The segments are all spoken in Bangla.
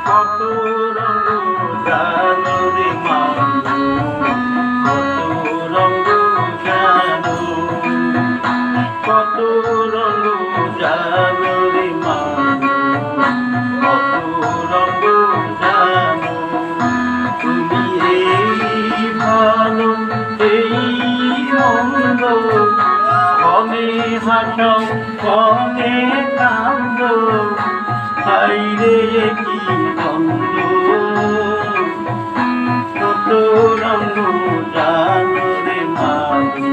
কত রঙ জানো রে মানু, কত রঙ জানো, কত রঙ জানো রে মানু, কত রঙ জানো। তুমি এই ভালো এই মন্দ, ক্ষণে হাসো ক্ষণে কান্দো, হায়রে কি দ্বন্দ্ব। কত রঙ জানো রে মানু,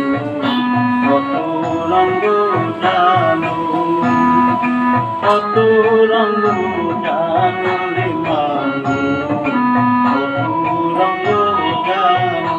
কত রঙ জানো, কত রঙ জানো রে মানু, কত রঙ জানো।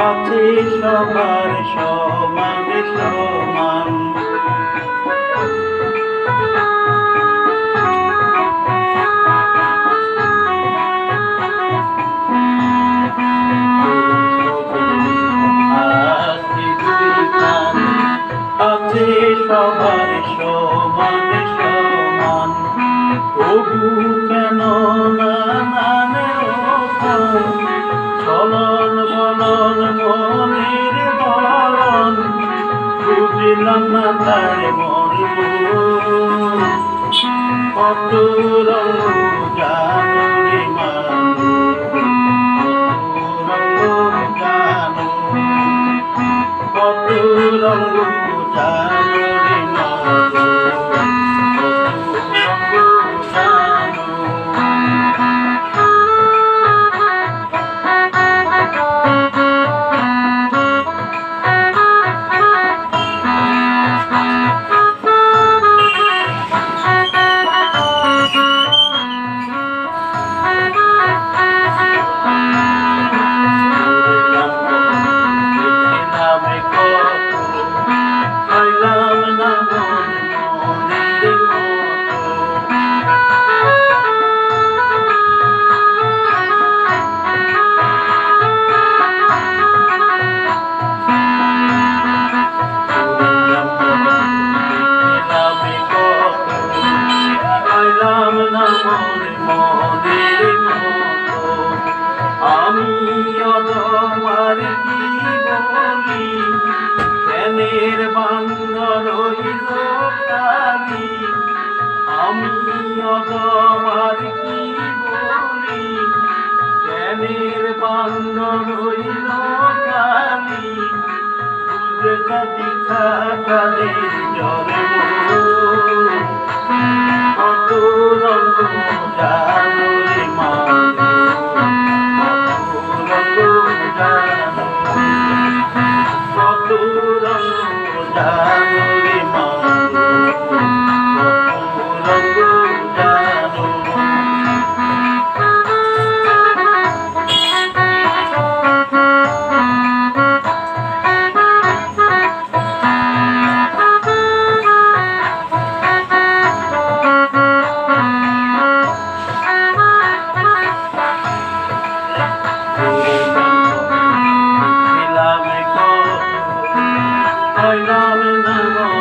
আছে সবার সমান সমান, আছে সবার সমান সমান। তবু কেন নানানে চলন বলন মনের বলন, বুঝলাম না তার মর্ম। কত রঙ জানো রে মানু, কত রঙ জানো, কত রঙ জানো রে মানু, কত রঙ জানো। আমি অদমার কি বলি, জ্ঞানের বান্দর হইল কালি। আমি অদমার কি বলি, জ্ঞানের বান্দর হইল কালি। বুঝে দীক্ষা কালের জরে কত রঙ জানো রে মানু, কত রঙ জানো রে মানু, কত রঙ জানো। I love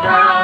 জানো